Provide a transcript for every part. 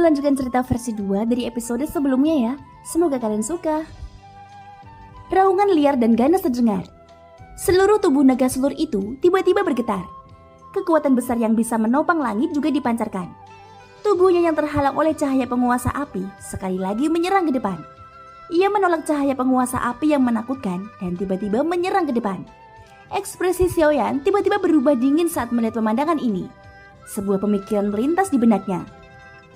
Lanjutkan cerita versi 2 dari episode sebelumnya ya. Semoga kalian suka. Raungan liar dan ganas terdengar. Seluruh tubuh naga sulur itu tiba-tiba bergetar. Kekuatan besar yang bisa menopang langit juga dipancarkan. Tubuhnya yang terhalang oleh cahaya penguasa api sekali lagi menyerang ke depan. Ia menolak cahaya penguasa api yang menakutkan dan tiba-tiba menyerang ke depan. Ekspresi Xiaoyan tiba-tiba berubah dingin saat melihat pemandangan ini. Sebuah pemikiran melintas di benaknya.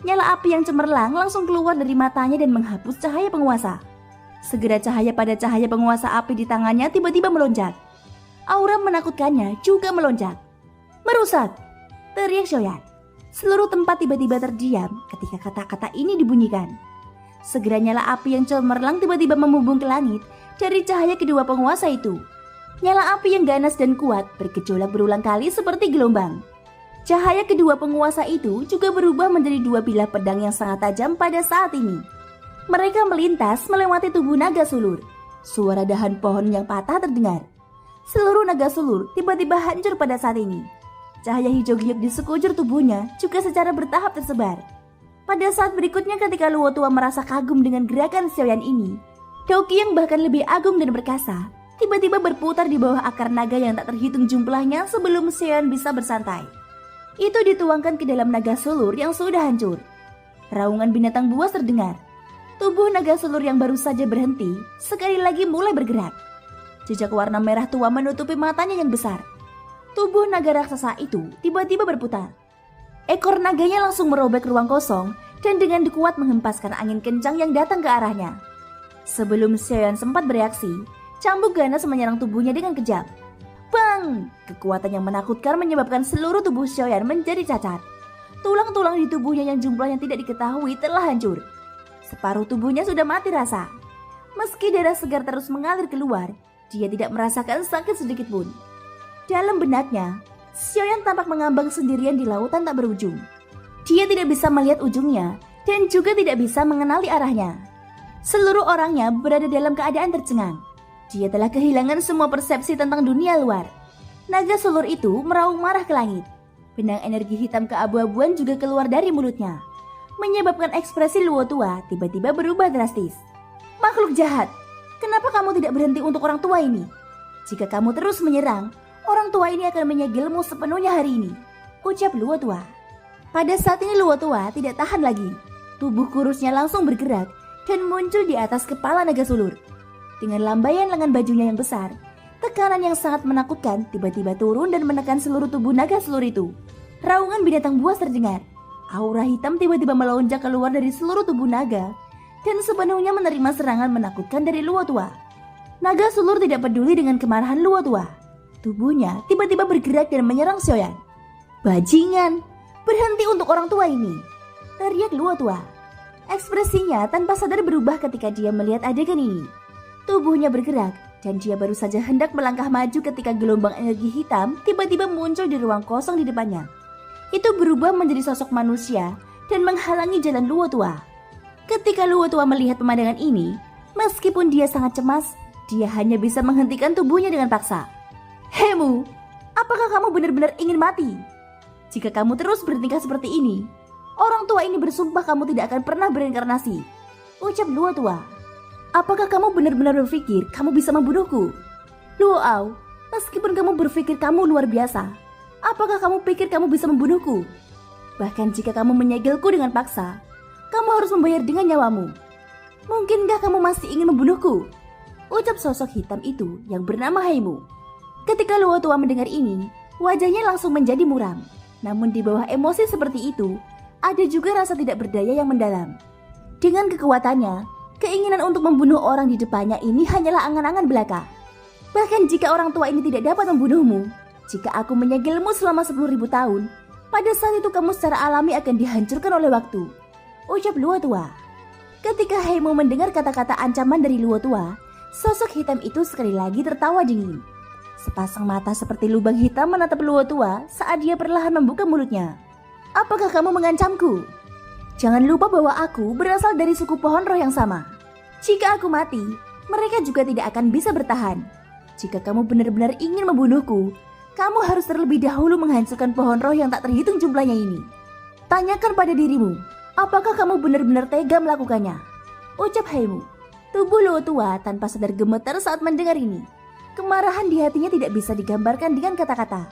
Nyala api yang cemerlang langsung keluar dari matanya dan menghapus cahaya penguasa. Segera cahaya pada cahaya penguasa api di tangannya tiba-tiba melonjak. Aura menakutkannya juga melonjak. Merusak! Teriak Xiaoyan. Seluruh tempat tiba-tiba terdiam ketika kata-kata ini dibunyikan. Segera nyala api yang cemerlang tiba-tiba membumbung ke langit dari cahaya kedua penguasa itu. Nyala api yang ganas dan kuat bergejolak berulang kali seperti gelombang. Cahaya kedua penguasa itu juga berubah menjadi dua bilah pedang yang sangat tajam pada saat ini. Mereka melintas melewati tubuh naga sulur. Suara dahan pohon yang patah terdengar. Seluruh naga sulur tiba-tiba hancur pada saat ini. Cahaya hijau giok di sekujur tubuhnya juga secara bertahap tersebar. Pada saat berikutnya ketika Luo Tua merasa kagum dengan gerakan Xiaoyan ini, Daoqi yang bahkan lebih agung dan perkasa tiba-tiba berputar di bawah akar naga yang tak terhitung jumlahnya sebelum Xiaoyan bisa bersantai. Itu dituangkan ke dalam naga sulur yang sudah hancur. Raungan binatang buas terdengar. Tubuh naga sulur yang baru saja berhenti sekali lagi mulai bergerak. Jejak warna merah tua menutupi matanya yang besar. Tubuh naga raksasa itu tiba-tiba berputar. Ekor naganya langsung merobek ruang kosong dan dengan kuat menghempaskan angin kencang yang datang ke arahnya. Sebelum Xiaoyan sempat bereaksi, cambuk ganas menyerang tubuhnya dengan kejam. Bang! Kekuatan yang menakutkan menyebabkan seluruh tubuh Xiaoyan menjadi cacat. Tulang-tulang di tubuhnya yang jumlahnya tidak diketahui telah hancur. Separuh tubuhnya sudah mati rasa. Meski darah segar terus mengalir keluar, dia tidak merasakan sakit sedikit pun. Dalam benaknya, Xiaoyan tampak mengambang sendirian di lautan tak berujung. Dia tidak bisa melihat ujungnya dan juga tidak bisa mengenali arahnya. Seluruh orangnya berada dalam keadaan tercengang. Dia telah kehilangan semua persepsi tentang dunia luar. Naga sulur itu meraung marah ke langit. Benang energi hitam keabu-abuan juga keluar dari mulutnya, menyebabkan ekspresi Luo Tua tiba-tiba berubah drastis. Makhluk jahat, kenapa kamu tidak berhenti untuk orang tua ini? Jika kamu terus menyerang, orang tua ini akan menyegelmu sepenuhnya hari ini, ucap Luo Tua. Pada saat ini Luo Tua tidak tahan lagi. Tubuh kurusnya langsung bergerak dan muncul di atas kepala naga sulur. Dengan lambaian lengan bajunya yang besar, tekanan yang sangat menakutkan tiba-tiba turun dan menekan seluruh tubuh naga sulur itu. Raungan binatang buas terdengar. Aura hitam tiba-tiba melonjak keluar dari seluruh tubuh naga dan sepenuhnya menerima serangan menakutkan dari Luo Tua. Naga sulur tidak peduli dengan kemarahan Luo Tua. Tubuhnya tiba-tiba bergerak dan menyerang Xiaoyan. Bajingan, berhenti untuk orang tua ini, teriak Luo Tua. Ekspresinya tanpa sadar berubah ketika dia melihat adegan ini. Tubuhnya bergerak dan dia baru saja hendak melangkah maju ketika gelombang energi hitam tiba-tiba muncul di ruang kosong di depannya. Itu berubah menjadi sosok manusia dan menghalangi jalan Luo Tua. Ketika Luo Tua melihat pemandangan ini, meskipun dia sangat cemas, dia hanya bisa menghentikan tubuhnya dengan paksa. Hemu, apakah kamu benar-benar ingin mati? Jika kamu terus bertingkah seperti ini, orang tua ini bersumpah kamu tidak akan pernah bereinkarnasi, ucap Luo Tua. Apakah kamu benar-benar berpikir kamu bisa membunuhku? Luo Ao, meskipun kamu berpikir kamu luar biasa, apakah kamu pikir kamu bisa membunuhku? Bahkan jika kamu menyegelku dengan paksa, kamu harus membayar dengan nyawamu. Mungkinkah kamu masih ingin membunuhku? Ucap sosok hitam itu yang bernama Haimu. Ketika Luo Tua mendengar ini, wajahnya langsung menjadi muram. Namun di bawah emosi seperti itu, ada juga rasa tidak berdaya yang mendalam. Dengan kekuatannya, keinginan untuk membunuh orang di depannya ini hanyalah angan-angan belaka. Bahkan jika orang tua ini tidak dapat membunuhmu, jika aku menyegelmu selama 10.000 tahun, pada saat itu kamu secara alami akan dihancurkan oleh waktu, ucap Luo Tua. Ketika Haimu mendengar kata-kata ancaman dari Luo Tua, sosok hitam itu sekali lagi tertawa dingin. Sepasang mata seperti lubang hitam menatap Luo Tua saat dia perlahan membuka mulutnya. Apakah kamu mengancamku? Jangan lupa bahwa aku berasal dari suku pohon roh yang sama. Jika aku mati, mereka juga tidak akan bisa bertahan. Jika kamu benar-benar ingin membunuhku, kamu harus terlebih dahulu menghancurkan pohon roh yang tak terhitung jumlahnya ini. Tanyakan pada dirimu, Apakah kamu benar-benar tega melakukannya? Ucap Haimu. Tubuh Luo tua tanpa sadar gemetar saat mendengar ini. Kemarahan di hatinya tidak bisa digambarkan dengan kata-kata.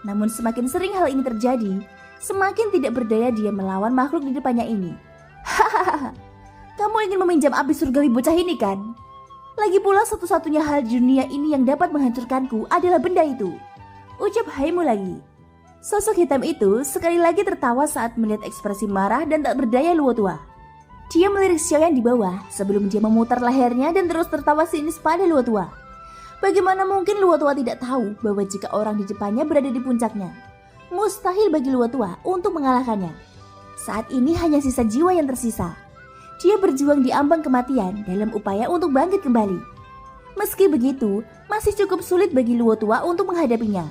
Namun semakin sering hal ini terjadi, semakin tidak berdaya dia melawan makhluk di depannya ini. Hahaha, kamu ingin meminjam api surgawi bocah ini kan? Lagi pula satu-satunya hal di dunia ini yang dapat menghancurkanku adalah benda itu. Ucap Haimu lagi. Sosok hitam itu sekali lagi tertawa saat melihat ekspresi marah dan tak berdaya Luo tua. Dia melirik Xiaoyan di bawah sebelum dia memutar lehernya dan terus tertawa sinis pada Luo tua. Bagaimana mungkin Luo tua tidak tahu bahwa jika orang di depannya berada di puncaknya, mustahil bagi Luo tua untuk mengalahkannya. Saat ini hanya sisa jiwa yang tersisa. Dia berjuang di ambang kematian dalam upaya untuk bangkit kembali. Meski begitu, masih cukup sulit bagi Luo tua untuk menghadapinya.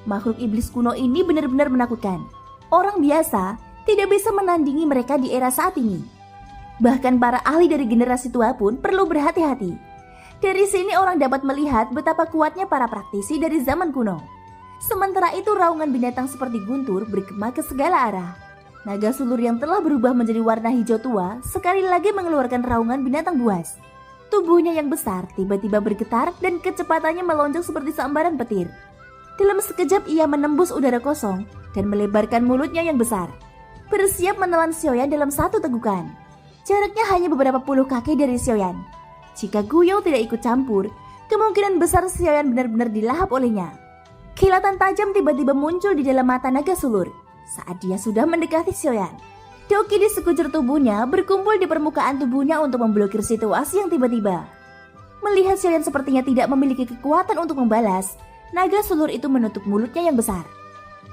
Makhluk iblis kuno ini benar-benar menakutkan. Orang biasa tidak bisa menandingi mereka di era saat ini. Bahkan para ahli dari generasi tua pun perlu berhati-hati. Dari sini orang dapat melihat betapa kuatnya para praktisi dari zaman kuno. Sementara itu raungan binatang seperti guntur bergema ke segala arah. Naga sulur yang telah berubah menjadi warna hijau tua sekali lagi mengeluarkan raungan binatang buas. Tubuhnya yang besar tiba-tiba bergetar dan kecepatannya melonjak seperti sambaran petir. Dalam sekejap ia menembus udara kosong dan melebarkan mulutnya yang besar. Bersiap menelan Xiaoyan dalam satu tegukan. Jaraknya hanya beberapa puluh kaki dari Xiaoyan. Jika Guyou tidak ikut campur, kemungkinan besar Xiaoyan benar-benar dilahap olehnya. Kilatan tajam tiba-tiba muncul di dalam mata naga sulur saat dia sudah mendekati Xiaoyan. Doki di sekujur tubuhnya berkumpul di permukaan tubuhnya untuk memblokir situasi yang tiba-tiba. Melihat Xiaoyan sepertinya tidak memiliki kekuatan untuk membalas, naga sulur itu menutup mulutnya yang besar.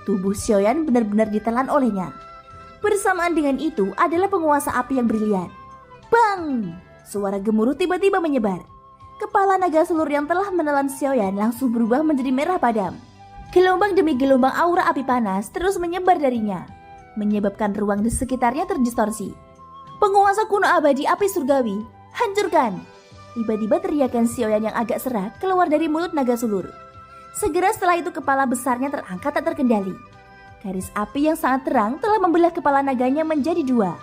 Tubuh Xiaoyan benar-benar ditelan olehnya. Bersamaan dengan itu adalah penguasa api yang brilian. Bang! Suara gemuruh tiba-tiba menyebar. Kepala naga sulur yang telah menelan Xiaoyan langsung berubah menjadi merah padam. Gelombang demi gelombang aura api panas terus menyebar darinya, menyebabkan ruang di sekitarnya terdistorsi. Penguasa kuno abadi api surgawi, hancurkan! Tiba-tiba teriakan Xiaoyan yang agak serak keluar dari mulut naga sulur. Segera setelah itu kepala besarnya terangkat tak terkendali. Garis api yang sangat terang telah membelah kepala naganya menjadi dua.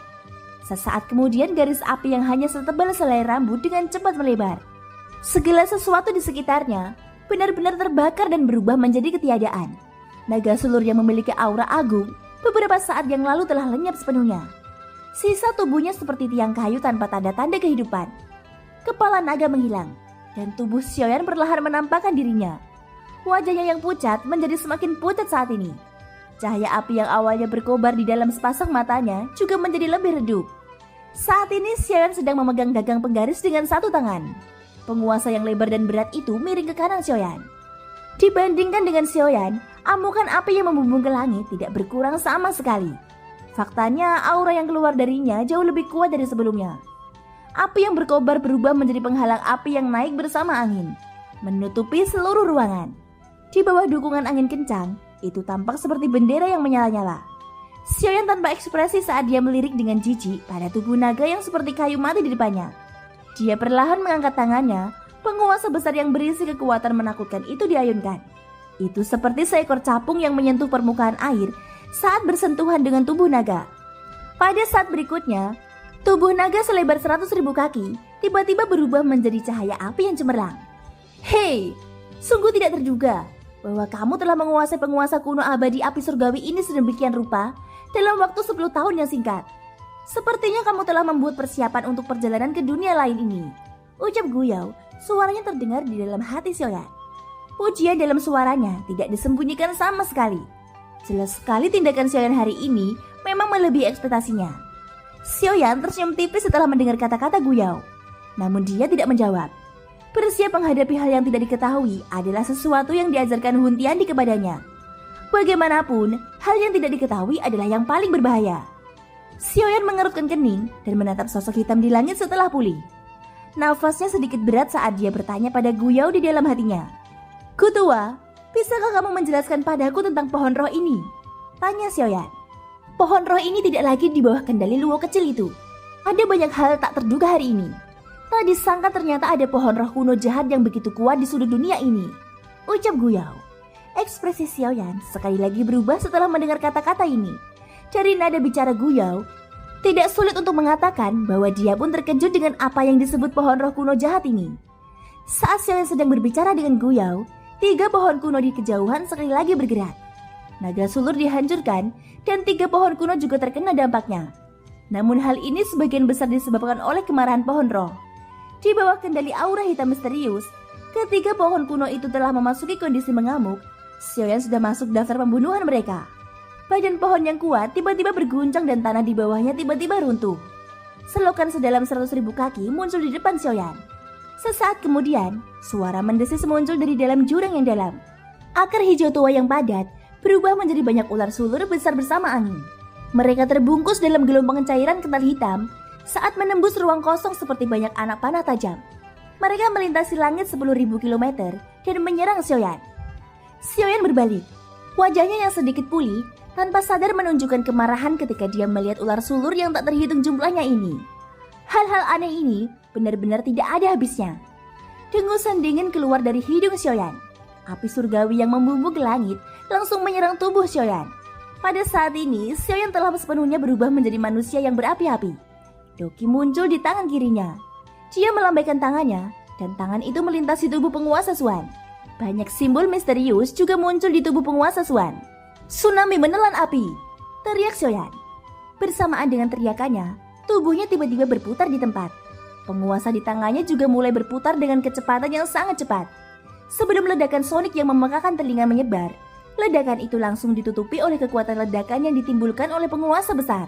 Sesaat kemudian garis api yang hanya setebal selai rambut dengan cepat melebar. Segala sesuatu di sekitarnya benar-benar terbakar dan berubah menjadi ketiadaan. Naga sulur yang memiliki aura agung beberapa saat yang lalu telah lenyap sepenuhnya. Sisa tubuhnya seperti tiang kayu tanpa tanda-tanda kehidupan. Kepala naga menghilang dan tubuh Xiaoyan perlahan menampakkan dirinya. Wajahnya yang pucat menjadi semakin pucat saat ini. Cahaya api yang awalnya berkobar di dalam sepasang matanya juga menjadi lebih redup. Saat ini Xiaoyan sedang memegang gagang penggaris dengan satu tangan. Penguasa yang lebar dan berat itu miring ke kanan Xiaoyan. Dibandingkan dengan Xiaoyan, amukan api yang membumbung ke langit tidak berkurang sama sekali. Faktanya aura yang keluar darinya jauh lebih kuat dari sebelumnya. Api yang berkobar berubah menjadi penghalang api yang naik bersama angin, menutupi seluruh ruangan. Di bawah dukungan angin kencang, itu tampak seperti bendera yang menyala-nyala. Xiaoyan tanpa ekspresi saat dia melirik dengan jijik pada tubuh naga yang seperti kayu mati di depannya. Dia perlahan mengangkat tangannya, penguasa besar yang berisi kekuatan menakutkan itu diayunkan. Itu seperti seekor capung yang menyentuh permukaan air saat bersentuhan dengan tubuh naga. Pada saat berikutnya, tubuh naga selebar 100.000 kaki tiba-tiba berubah menjadi cahaya api yang cemerlang. Hei, sungguh tidak terduga bahwa kamu telah menguasai penguasa kuno abadi api surgawi ini sedemikian rupa dalam waktu 10 tahun yang singkat. Sepertinya kamu telah membuat persiapan untuk perjalanan ke dunia lain ini. Ucap Guyou, suaranya terdengar di dalam hati Xiaoyan. Pujian dalam suaranya tidak disembunyikan sama sekali. Jelas sekali tindakan Xiaoyan hari ini memang melebihi ekspektasinya. Xiaoyan tersenyum tipis setelah mendengar kata-kata Guyou. Namun dia tidak menjawab. Bersiap menghadapi hal yang tidak diketahui adalah sesuatu yang diajarkan Hun Tiandi kepadanya. Bagaimanapun, hal yang tidak diketahui adalah yang paling berbahaya. Xiaoyan mengerutkan kening dan menatap sosok hitam di langit setelah pulih. Nafasnya sedikit berat saat dia bertanya pada Guyou di dalam hatinya. Kutua, bisakah kamu menjelaskan padaku tentang pohon roh ini? Tanya Xiaoyan. Pohon roh ini tidak lagi di bawah kendali Luo kecil itu. Ada banyak hal tak terduga hari ini. Tak disangka ternyata ada pohon roh kuno jahat yang begitu kuat di sudut dunia ini. Ucap Guyou. Ekspresi Xiaoyan sekali lagi berubah setelah mendengar kata-kata ini. Dari nada bicara Guyou, Tidak sulit untuk mengatakan bahwa dia pun terkejut dengan apa yang disebut pohon roh kuno jahat ini. Saat Xiaoyan sedang berbicara dengan Guyao, 3 pohon kuno di kejauhan sekali lagi bergerak. Naga sulur dihancurkan dan 3 pohon kuno juga terkena dampaknya. Namun hal ini sebagian besar disebabkan oleh kemarahan pohon roh. Di bawah kendali aura hitam misterius, ketika pohon kuno itu telah memasuki kondisi mengamuk, Xiaoyan sudah masuk daftar pembunuhan mereka. Badan pohon yang kuat tiba-tiba berguncang dan tanah di bawahnya tiba-tiba runtuh. Selokan sedalam 100.000 kaki muncul di depan Xiaoyan. Sesaat kemudian, suara mendesis muncul dari dalam jurang yang dalam. Akar hijau tua yang padat berubah menjadi banyak ular sulur besar bersama angin. Mereka terbungkus dalam gelombang cairan kental hitam saat menembus ruang kosong seperti banyak anak panah tajam. Mereka melintasi langit 10.000 km dan menyerang Xiaoyan. Xiaoyan berbalik. Wajahnya yang sedikit pulih tanpa sadar menunjukkan kemarahan ketika dia melihat ular sulur yang tak terhitung jumlahnya ini. Hal-hal aneh ini benar-benar tidak ada habisnya. Dengusan dingin keluar dari hidung Xiaoyan. Api surgawi yang membumbung ke langit langsung menyerang tubuh Xiaoyan. Pada saat ini, Xiaoyan telah sepenuhnya berubah menjadi manusia yang berapi-api. Doki muncul di tangan kirinya. Dia melambaikan tangannya, dan tangan itu melintasi tubuh penguasa Xuan. Banyak simbol misterius juga muncul di tubuh penguasa Xuan. Tsunami menelan api, teriak Xiaoyan. Bersamaan dengan teriakannya, tubuhnya tiba-tiba berputar di tempat. Penguasa di tangannya juga mulai berputar dengan kecepatan yang sangat cepat. Sebelum ledakan sonik yang memekakan telinga menyebar, ledakan itu langsung ditutupi oleh kekuatan ledakan yang ditimbulkan oleh penguasa besar.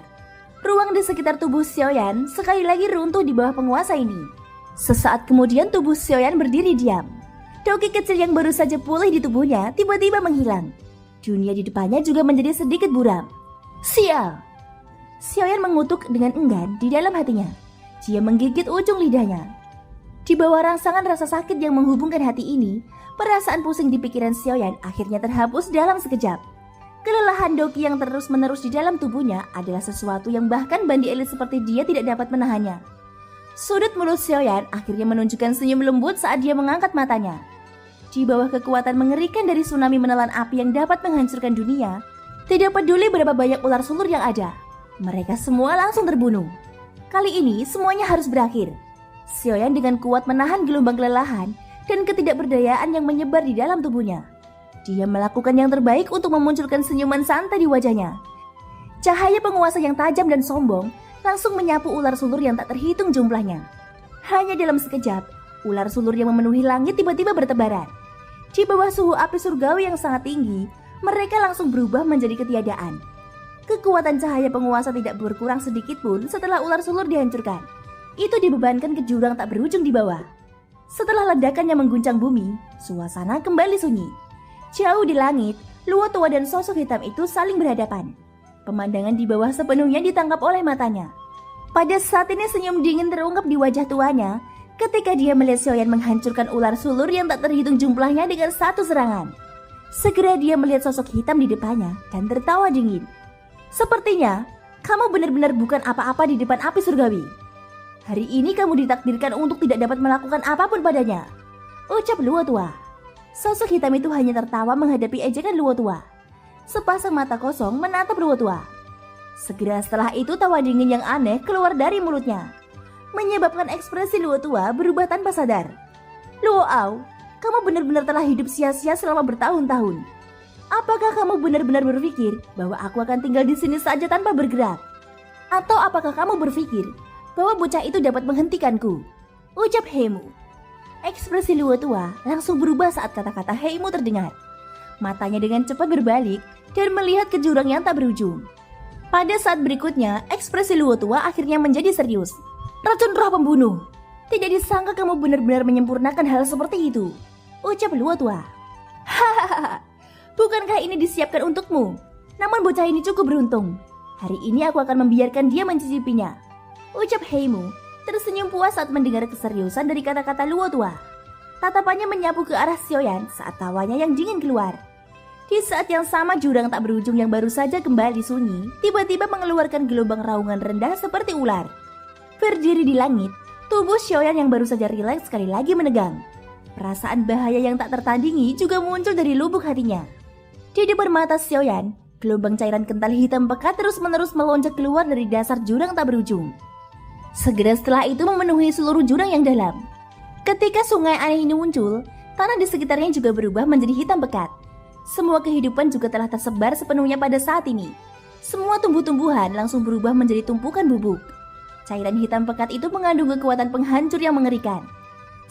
Ruang di sekitar tubuh Xiaoyan sekali lagi runtuh di bawah penguasa ini. Sesaat kemudian tubuh Xiaoyan berdiri diam. Doki kecil yang baru saja pulih di tubuhnya tiba-tiba menghilang. Dunia di depannya juga menjadi sedikit buram. Sial! Xiaoyan mengutuk dengan enggan di dalam hatinya. Dia menggigit ujung lidahnya. Di bawah rangsangan rasa sakit yang menghubungkan hati ini, perasaan pusing di pikiran Xiaoyan akhirnya terhapus dalam sekejap. Kelelahan Doki yang terus-menerus di dalam tubuhnya adalah sesuatu yang bahkan bandi elit seperti dia tidak dapat menahannya. Sudut mulut Xiaoyan akhirnya menunjukkan senyum lembut saat dia mengangkat matanya. Di bawah kekuatan mengerikan dari tsunami menelan api yang dapat menghancurkan dunia, tidak peduli berapa banyak ular sulur yang ada, mereka semua langsung terbunuh. Kali ini semuanya harus berakhir. Xiaoyan dengan kuat menahan gelombang kelelahan dan ketidakberdayaan yang menyebar di dalam tubuhnya. Dia melakukan yang terbaik untuk memunculkan senyuman santai di wajahnya. Cahaya penguasa yang tajam dan sombong langsung menyapu ular sulur yang tak terhitung jumlahnya. Hanya dalam sekejap, ular sulur yang memenuhi langit tiba-tiba bertebaran. Di bawah suhu api surgawi yang sangat tinggi, mereka langsung berubah menjadi ketiadaan. Kekuatan cahaya penguasa tidak berkurang sedikit pun setelah ular sulur dihancurkan. Itu dibebankan ke jurang tak berujung di bawah. Setelah ledakan yang mengguncang bumi, suasana kembali sunyi. Jauh di langit, Luo tua dan sosok hitam itu saling berhadapan. Pemandangan di bawah sepenuhnya ditangkap oleh matanya. Pada saat ini senyum dingin terungkap di wajah tuanya ketika dia melihat Xiaoyan menghancurkan ular sulur yang tak terhitung jumlahnya dengan satu serangan. Segera dia melihat sosok hitam di depannya dan tertawa dingin. Sepertinya, kamu benar-benar bukan apa-apa di depan api surgawi. Hari ini kamu ditakdirkan untuk tidak dapat melakukan apapun padanya, ucap Luo tua. Sosok hitam itu hanya tertawa menghadapi ejekan Luo tua. Sepasang mata kosong menatap Luo tua. Segera setelah itu tawa dingin yang aneh keluar dari mulutnya, menyebabkan ekspresi Luo tua berubah tanpa sadar. Luo Ao, kamu benar-benar telah hidup sia-sia selama bertahun-tahun. Apakah kamu benar-benar berpikir bahwa aku akan tinggal di sini saja tanpa bergerak? Atau apakah kamu berpikir bahwa bocah itu dapat menghentikanku? Ucap Heimu. Ekspresi Luo tua langsung berubah saat kata-kata Heimu terdengar. Matanya dengan cepat berbalik dan melihat ke jurang yang tak berujung. Pada saat berikutnya, ekspresi Luo tua akhirnya menjadi serius. Racun roh pembunuh. Tidak disangka kamu benar-benar menyempurnakan hal seperti itu, ucap Luo tua. Hahaha, bukankah ini disiapkan untukmu? Namun bocah ini cukup beruntung. Hari ini aku akan membiarkan dia mencicipinya, ucap Heimu, tersenyum puas saat mendengar keseriusan dari kata-kata Luo tua. Tatapannya menyapu ke arah Xiaoyan saat tawanya yang dingin keluar. Di saat yang sama, jurang tak berujung yang baru saja kembali sunyi tiba-tiba mengeluarkan gelombang raungan rendah seperti ular. Berdiri di langit, tubuh Xiaoyan yang baru saja rileks sekali lagi menegang. Perasaan bahaya yang tak tertandingi juga muncul dari lubuk hatinya. Di depan mata Xiaoyan, Gelombang cairan kental hitam pekat terus-menerus melonjak keluar dari dasar jurang tak berujung. Segera setelah itu memenuhi seluruh jurang yang dalam. Ketika sungai aneh ini muncul, tanah di sekitarnya juga berubah menjadi hitam pekat. Semua kehidupan juga telah tersebar sepenuhnya pada saat ini. Semua tumbuh-tumbuhan langsung berubah menjadi tumpukan bubuk. Cairan hitam pekat itu mengandung kekuatan penghancur yang mengerikan.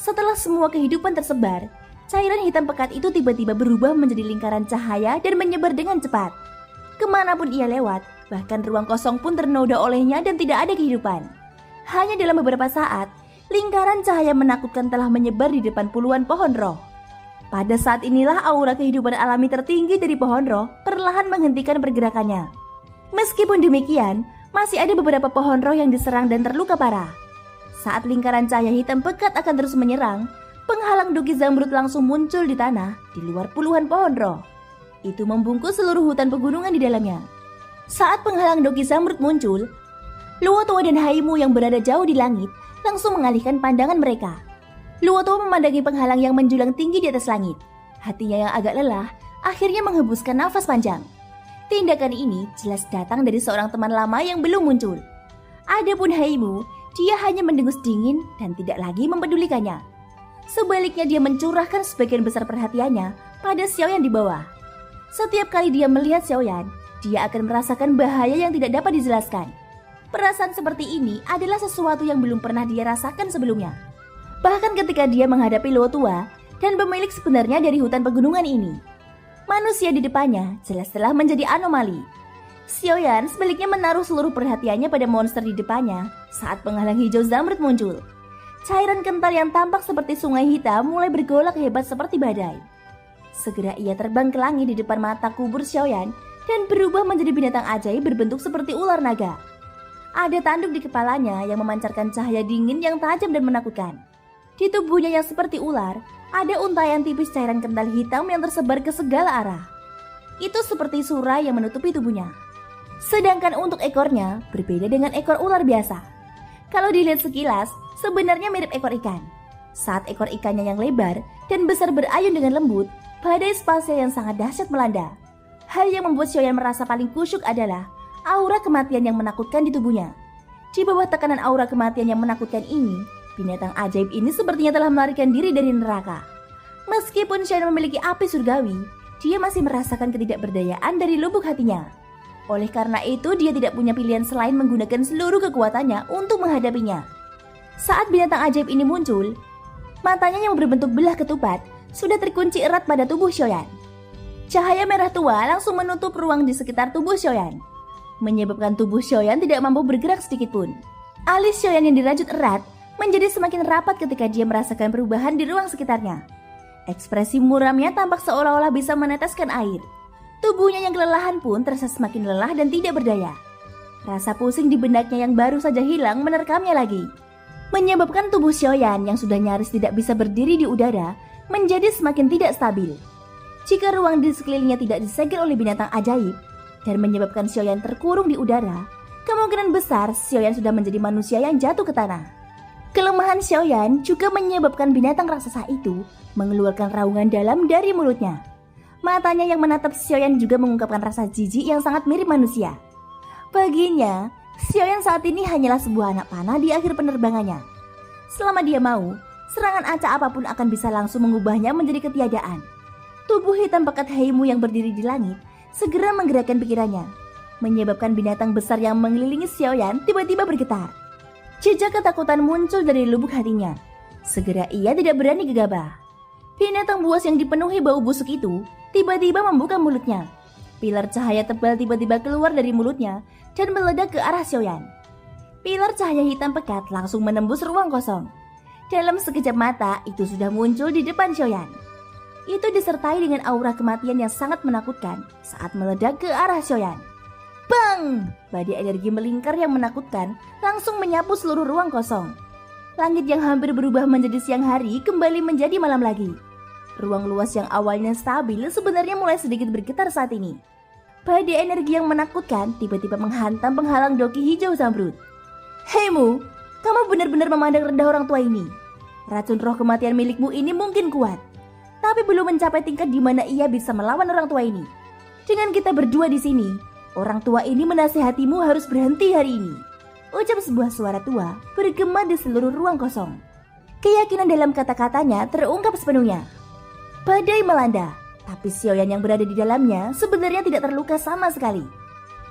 Setelah semua kehidupan tersebar, cairan hitam pekat itu tiba-tiba berubah menjadi lingkaran cahaya dan menyebar dengan cepat. Kemanapun ia lewat, bahkan ruang kosong pun ternoda olehnya dan tidak ada kehidupan. Hanya dalam beberapa saat, lingkaran cahaya menakutkan telah menyebar di depan puluhan pohon roh. Pada saat inilah aura kehidupan alami tertinggi dari pohon roh perlahan menghentikan pergerakannya. Meskipun demikian, masih ada beberapa pohon roh yang diserang dan terluka parah. Saat lingkaran cahaya hitam pekat akan terus menyerang, penghalang Doki Zamrud langsung muncul di tanah di luar puluhan pohon roh. Itu membungkus seluruh hutan pegunungan di dalamnya. Saat penghalang Doki Zamrud muncul, Luotoa dan Haimu yang berada jauh di langit langsung mengalihkan pandangan mereka. Luotoa memandangi penghalang yang menjulang tinggi di atas langit. Hatinya yang agak lelah akhirnya menghembuskan nafas panjang. Tindakan ini jelas datang dari seorang teman lama yang belum muncul. Adapun Haimu, dia hanya mendengus dingin dan tidak lagi mempedulikannya. Sebaliknya dia mencurahkan sebagian besar perhatiannya pada Xiaoyan di bawah. Setiap kali dia melihat Xiaoyan, dia akan merasakan bahaya yang tidak dapat dijelaskan. Perasaan seperti ini adalah sesuatu yang belum pernah dia rasakan sebelumnya. Bahkan ketika dia menghadapi Luotoa dan pemilik sebenarnya dari hutan pegunungan ini, manusia di depannya jelas telah menjadi anomali. Xiaoyan sebaliknya menaruh seluruh perhatiannya pada monster di depannya saat penghalang hijau Zamrud muncul. Cairan kental yang tampak seperti sungai hitam mulai bergolak hebat seperti badai. Segera ia terbang ke langit di depan mata kubur Xiaoyan dan berubah menjadi binatang ajaib berbentuk seperti ular naga. Ada tanduk di kepalanya yang memancarkan cahaya dingin yang tajam dan menakutkan. Di tubuhnya yang seperti ular, ada untayan tipis cairan kental hitam yang tersebar ke segala arah. Itu seperti surai yang menutupi tubuhnya. Sedangkan untuk ekornya berbeda dengan ekor ular biasa. Kalau dilihat sekilas, sebenarnya mirip ekor ikan. Saat ekor ikannya yang lebar dan besar berayun dengan lembut, badai spasial yang sangat dahsyat melanda. Hal yang membuat Xiaoyan merasa paling kusyuk adalah aura kematian yang menakutkan di tubuhnya. Di bawah tekanan aura kematian yang menakutkan ini, binatang ajaib ini sepertinya telah melarikan diri dari neraka. Meskipun Xiaoyan memiliki api surgawi, dia masih merasakan ketidakberdayaan dari lubuk hatinya. Oleh karena itu, dia tidak punya pilihan selain menggunakan seluruh kekuatannya untuk menghadapinya. Saat binatang ajaib ini muncul, matanya yang berbentuk belah ketupat sudah terkunci erat pada tubuh Xiaoyan. Cahaya merah tua langsung menutup ruang di sekitar tubuh Xiaoyan, menyebabkan tubuh Xiaoyan tidak mampu bergerak sedikit pun. Alis Xiaoyan yang dirajut erat menjadi semakin rapat ketika dia merasakan perubahan di ruang sekitarnya. Ekspresi muramnya tampak seolah-olah bisa meneteskan air. Tubuhnya yang kelelahan pun terasa semakin lelah dan tidak berdaya. Rasa pusing di benaknya yang baru saja hilang menerkamnya lagi, menyebabkan tubuh Xiaoyan yang sudah nyaris tidak bisa berdiri di udara menjadi semakin tidak stabil. Jika ruang di sekelilingnya tidak disegel oleh binatang ajaib dan menyebabkan Xiaoyan terkurung di udara, kemungkinan besar Xiaoyan sudah menjadi manusia yang jatuh ke tanah. Kelemahan Xiaoyan juga menyebabkan binatang raksasa itu mengeluarkan raungan dalam dari mulutnya. Matanya yang menatap Xiaoyan juga mengungkapkan rasa jijik yang sangat mirip manusia. Baginya, Xiaoyan saat ini hanyalah sebuah anak panah di akhir penerbangannya. Selama dia mau, serangan acak apapun akan bisa langsung mengubahnya menjadi ketiadaan. Tubuh hitam pekat Haimu yang berdiri di langit segera menggerakkan pikirannya, menyebabkan binatang besar yang mengelilingi Xiaoyan tiba-tiba bergetar. Jejak ketakutan muncul dari lubuk hatinya. Segera ia tidak berani gegabah. Binatang buas yang dipenuhi bau busuk itu tiba-tiba membuka mulutnya. Pilar cahaya tebal tiba-tiba keluar dari mulutnya dan meledak ke arah Xiaoyan. Pilar cahaya hitam pekat langsung menembus ruang kosong. Dalam sekejap mata, itu sudah muncul di depan Xiaoyan. Itu disertai dengan aura kematian yang sangat menakutkan saat meledak ke arah Xiaoyan. Bang! Badai energi melingkar yang menakutkan langsung menyapu seluruh ruang kosong. Langit yang hampir berubah menjadi siang hari kembali menjadi malam lagi. Ruang luas yang awalnya stabil sebenarnya mulai sedikit bergetar saat ini. Badai energi yang menakutkan tiba-tiba menghantam penghalang Doki hijau Zamrud. Haimu, kamu benar-benar memandang rendah orang tua ini. Racun roh kematian milikmu ini mungkin kuat, tapi belum mencapai tingkat di mana ia bisa melawan orang tua ini. Dengan kita berdua di sini, orang tua ini menasihatimu harus berhenti hari ini. Ucap sebuah suara tua bergema di seluruh ruang kosong. Keyakinan dalam kata-katanya terungkap sepenuhnya. Badai melanda, tapi Xiaoyan yang berada di dalamnya sebenarnya tidak terluka sama sekali.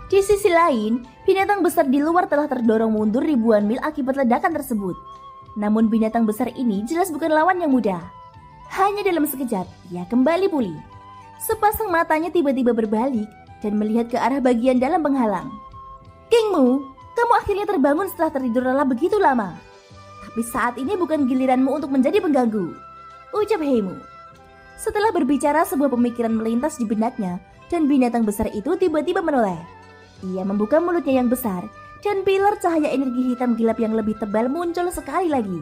Di sisi lain, binatang besar di luar telah terdorong mundur ribuan mil akibat ledakan tersebut. Namun binatang besar ini jelas bukan lawan yang mudah. Hanya dalam sekejap, ia kembali pulih. Sepasang matanya tiba-tiba berbalik dan melihat ke arah bagian dalam penghalang. Kingmu, kamu akhirnya terbangun setelah tertidur lelap begitu lama. Tapi saat ini bukan giliranmu untuk menjadi pengganggu, ucap Heimu. Setelah berbicara, sebuah pemikiran melintas di benaknya dan binatang besar itu tiba-tiba menoleh. Ia membuka mulutnya yang besar dan pilar cahaya energi hitam gelap yang lebih tebal muncul sekali lagi.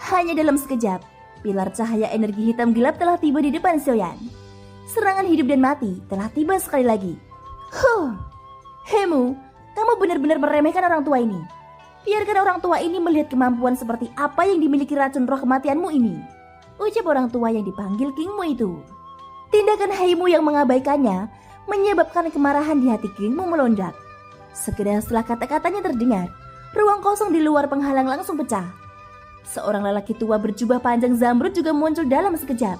Hanya dalam sekejap, pilar cahaya energi hitam gelap telah tiba di depan Xiaoyan. Serangan hidup dan mati telah tiba sekali lagi. Heimu, kamu benar-benar meremehkan orang tua ini. Biarkan orang tua ini melihat kemampuan seperti apa yang dimiliki racun roh kematianmu ini, ucap orang tua yang dipanggil Kingmu itu. Tindakan Heimu yang mengabaikannya menyebabkan kemarahan di hati Kingmu melonjak. Segera setelah kata-katanya terdengar, ruang kosong di luar penghalang langsung pecah. Seorang lelaki tua berjubah panjang zamrud juga muncul dalam sekejap.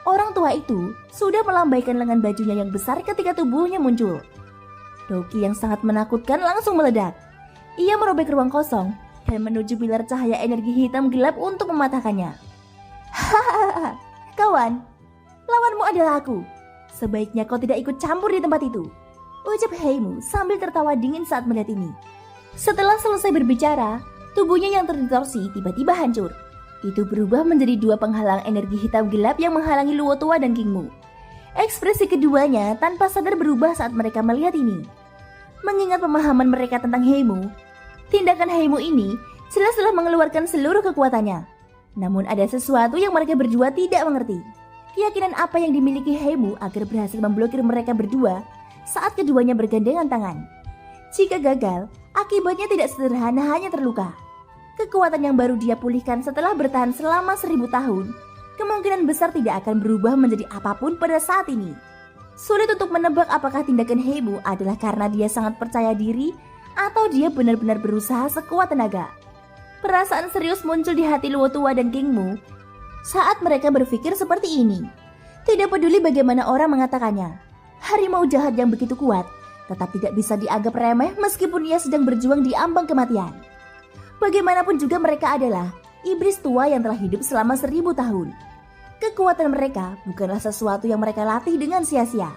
Orang tua itu sudah melambaikan lengan bajunya yang besar ketika tubuhnya muncul. Doki yang sangat menakutkan langsung meledak. Ia merobek ruang kosong dan menuju pilar cahaya energi hitam gelap untuk mematahkannya. Hahaha, kawan, lawanmu adalah aku. Sebaiknya kau tidak ikut campur di tempat itu, ucap Heimu sambil tertawa dingin saat melihat ini. Setelah selesai berbicara, tubuhnya yang terdistorsi tiba-tiba hancur. Itu berubah menjadi dua penghalang energi hitam gelap yang menghalangi Luo Tua dan Kingmu. Ekspresi keduanya tanpa sadar berubah saat mereka melihat ini. Mengingat pemahaman mereka tentang Heimu, tindakan Heimu ini jelas telah mengeluarkan seluruh kekuatannya. Namun ada sesuatu yang mereka berdua tidak mengerti. Keyakinan apa yang dimiliki Heimu agar berhasil memblokir mereka berdua saat keduanya bergandengan tangan. Jika gagal, akibatnya tidak sederhana hanya terluka. Kekuatan yang baru dia pulihkan setelah bertahan selama 1000 tahun, kemungkinan besar tidak akan berubah menjadi apapun pada saat ini. Sulit untuk menebak apakah tindakan Heimu adalah karena dia sangat percaya diri atau dia benar-benar berusaha sekuat tenaga. Perasaan serius muncul di hati Luo Tua dan Kingmu saat mereka berpikir seperti ini. Tidak peduli bagaimana orang mengatakannya, harimau jahat yang begitu kuat tetap tidak bisa dianggap remeh meskipun ia sedang berjuang di ambang kematian. Bagaimanapun juga mereka adalah iblis tua yang telah hidup selama 1000 tahun. Kekuatan mereka bukanlah sesuatu yang mereka latih dengan sia-sia.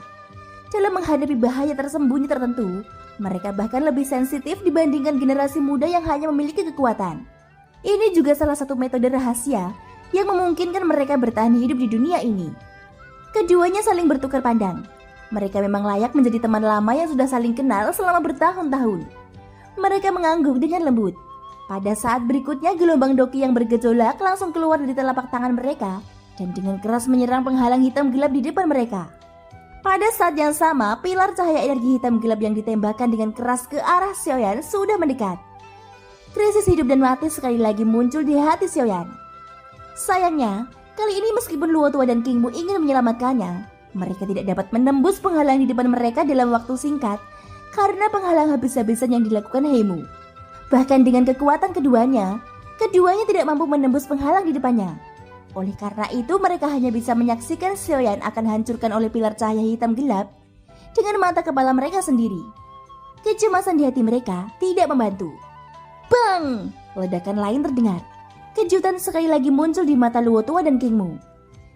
Dalam menghadapi bahaya tersembunyi tertentu, mereka bahkan lebih sensitif dibandingkan generasi muda yang hanya memiliki kekuatan. Ini juga salah satu metode rahasia yang memungkinkan mereka bertahan hidup di dunia ini. Keduanya saling bertukar pandang. Mereka memang layak menjadi teman lama yang sudah saling kenal selama bertahun-tahun. Mereka mengangguk dengan lembut. Pada saat berikutnya, gelombang doki yang bergejolak langsung keluar dari telapak tangan mereka dan dengan keras menyerang penghalang hitam gelap di depan mereka. Pada saat yang sama, pilar cahaya energi hitam gelap yang ditembakkan dengan keras ke arah Xiaoyan sudah mendekat. Krisis hidup dan mati sekali lagi muncul di hati Xiaoyan. Sayangnya, kali ini meskipun Luo Tua dan Kingmu ingin menyelamatkannya, mereka tidak dapat menembus penghalang di depan mereka dalam waktu singkat karena penghalang habis-habisan yang dilakukan Heimu. Bahkan dengan kekuatan keduanya tidak mampu menembus penghalang di depannya. Oleh karena itu mereka hanya bisa menyaksikan Xiaoyan akan hancurkan oleh pilar cahaya hitam gelap dengan mata kepala mereka sendiri. Kecemasan di hati mereka tidak membantu. Bang! Ledakan lain terdengar. Kejutan sekali lagi muncul di mata Luo Tua dan Kingmu.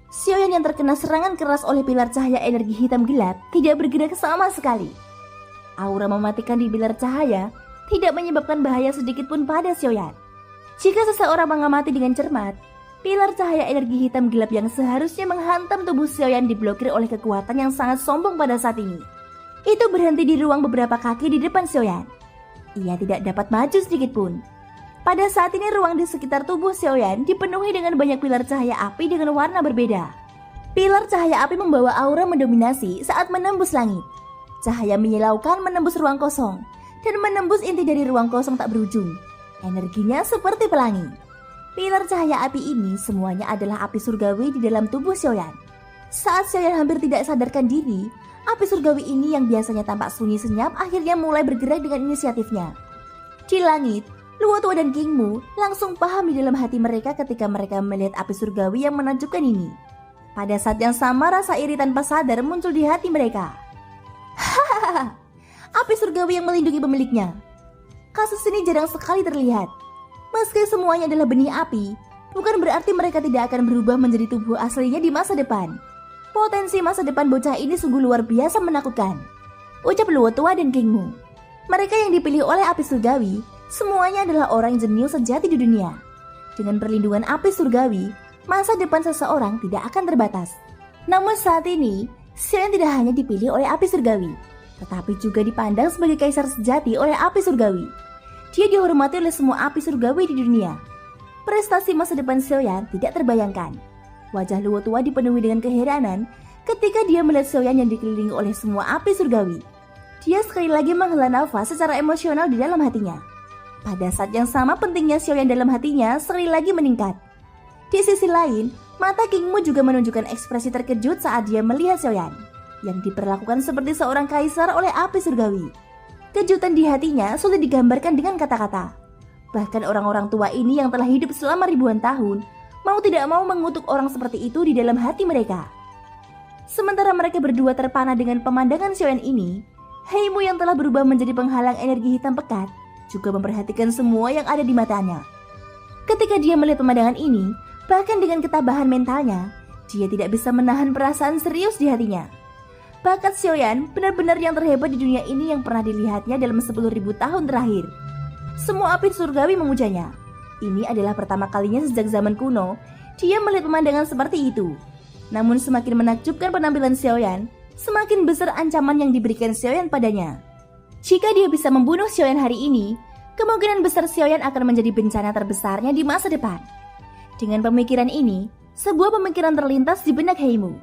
Xiaoyan yang terkena serangan keras oleh pilar cahaya energi hitam gelap tidak bergerak sama sekali. Aura mematikan di pilar cahaya tidak menyebabkan bahaya sedikit pun pada Xiaoyan. Jika seseorang mengamati dengan cermat, pilar cahaya energi hitam gelap yang seharusnya menghantam tubuh Xiaoyan diblokir oleh kekuatan yang sangat sombong pada saat ini. Itu berhenti di ruang beberapa kaki di depan Xiaoyan. Ia tidak dapat maju sedikit pun. Pada saat ini ruang di sekitar tubuh Xiaoyan dipenuhi dengan banyak pilar cahaya api dengan warna berbeda. Pilar cahaya api membawa aura mendominasi saat menembus langit. Cahaya menyilaukan menembus ruang kosong dan menembus inti dari ruang kosong tak berujung. Energinya seperti pelangi. Pilar cahaya api ini semuanya adalah api surgawi di dalam tubuh Xiaoyan. Saat Xiaoyan hampir tidak sadarkan diri, api surgawi ini yang biasanya tampak sunyi senyap akhirnya mulai bergerak dengan inisiatifnya. Di langit, Luo Tua dan King Mu langsung paham di dalam hati mereka ketika mereka melihat api surgawi yang menakjubkan ini. Pada saat yang sama rasa iri tanpa sadar muncul di hati mereka. Hahaha, api surgawi yang melindungi pemiliknya. Kasus ini jarang sekali terlihat. Meski semuanya adalah benih api, bukan berarti mereka tidak akan berubah menjadi tubuh aslinya di masa depan. Potensi masa depan bocah ini sungguh luar biasa menakutkan, ucap Luo Tua dan King Mu. Mereka yang dipilih oleh api surgawi, semuanya adalah orang yang jenius sejati di dunia. Dengan perlindungan api surgawi, masa depan seseorang tidak akan terbatas. Namun saat ini, Xiaoyan tidak hanya dipilih oleh api surgawi, tetapi juga dipandang sebagai kaisar sejati oleh api surgawi. Dia dihormati oleh semua api surgawi di dunia. Prestasi masa depan Xiaoyan tidak terbayangkan. Wajah Luo Tua dipenuhi dengan keheranan ketika dia melihat Xiaoyan yang dikelilingi oleh semua api surgawi. Dia sekali lagi menghela nafas secara emosional di dalam hatinya. Pada saat yang sama pentingnya Xiaoyan dalam hatinya sekali lagi meningkat. Di sisi lain, mata King Mu juga menunjukkan ekspresi terkejut saat dia melihat Xiaoyan yang diperlakukan seperti seorang kaisar oleh api surgawi. Kejutan di hatinya sulit digambarkan dengan kata-kata. Bahkan orang-orang tua ini yang telah hidup selama ribuan tahun mau tidak mau mengutuk orang seperti itu di dalam hati mereka. Sementara mereka berdua terpana dengan pemandangan Xiaoyan ini, Heimu yang telah berubah menjadi penghalang energi hitam pekat juga memperhatikan semua yang ada di matanya. Ketika dia melihat pemandangan ini, bahkan dengan ketabahan mentalnya, dia tidak bisa menahan perasaan serius di hatinya. Bakat Xiaoyan benar-benar yang terhebat di dunia ini yang pernah dilihatnya dalam 10.000 tahun terakhir. Semua api surgawi memujanya. Ini adalah pertama kalinya sejak zaman kuno dia melihat pemandangan seperti itu. Namun semakin menakjubkan penampilan Xiaoyan, semakin besar ancaman yang diberikan Xiaoyan padanya. Jika dia bisa membunuh Xiaoyan hari ini, kemungkinan besar Xiaoyan akan menjadi bencana terbesarnya di masa depan. Dengan pemikiran ini, sebuah pemikiran terlintas di benak Heimu.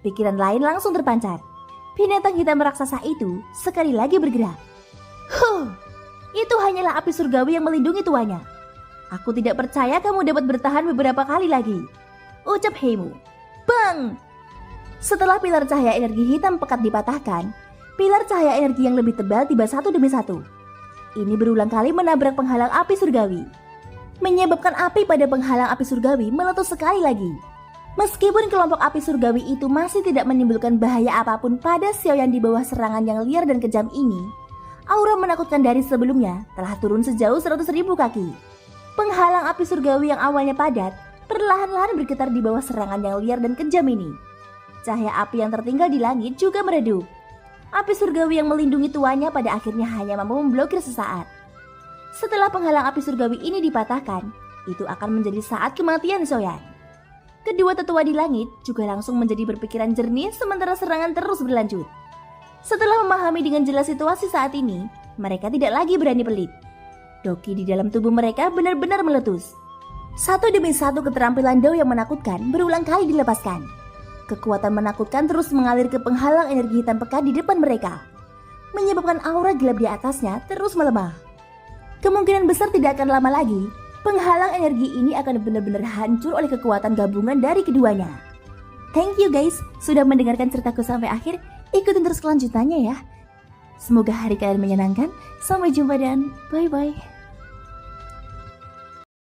Pikiran lain langsung terpancar. Binatang hitam raksasa itu sekali lagi bergerak. Itu hanyalah api surgawi yang melindungi tuanya. Aku tidak percaya kamu dapat bertahan beberapa kali lagi, ucap Heimu. Bang! Setelah pilar cahaya energi hitam pekat dipatahkan, pilar cahaya energi yang lebih tebal tiba satu demi satu. Ini berulang kali menabrak penghalang api surgawi, menyebabkan api pada penghalang api surgawi meletus sekali lagi. Meskipun kelompok api surgawi itu masih tidak menimbulkan bahaya apapun pada Xiaoyan di bawah serangan yang liar dan kejam ini, aura menakutkan dari sebelumnya telah turun sejauh 100.000 kaki. Penghalang api surgawi yang awalnya padat, perlahan-lahan bergetar di bawah serangan yang liar dan kejam ini. Cahaya api yang tertinggal di langit juga meredup. Api surgawi yang melindungi tuanya pada akhirnya hanya mampu memblokir sesaat. Setelah penghalang api surgawi ini dipatahkan, itu akan menjadi saat kematian Xiaoyan. Kedua tetua di langit juga langsung menjadi berpikiran jernih sementara serangan terus berlanjut. Setelah memahami dengan jelas situasi saat ini, mereka tidak lagi berani pelit. Doki di dalam tubuh mereka benar-benar meletus. Satu demi satu keterampilan Dao yang menakutkan berulang kali dilepaskan. Kekuatan menakutkan terus mengalir ke penghalang energi hitam pekat di depan mereka, menyebabkan aura gelap di atasnya terus melemah. Kemungkinan besar tidak akan lama lagi, penghalang energi ini akan benar-benar hancur oleh kekuatan gabungan dari keduanya. Thank you guys sudah mendengarkan ceritaku sampai akhir. Ikutin terus kelanjutannya ya. Semoga hari kalian menyenangkan. Sampai jumpa dan bye-bye.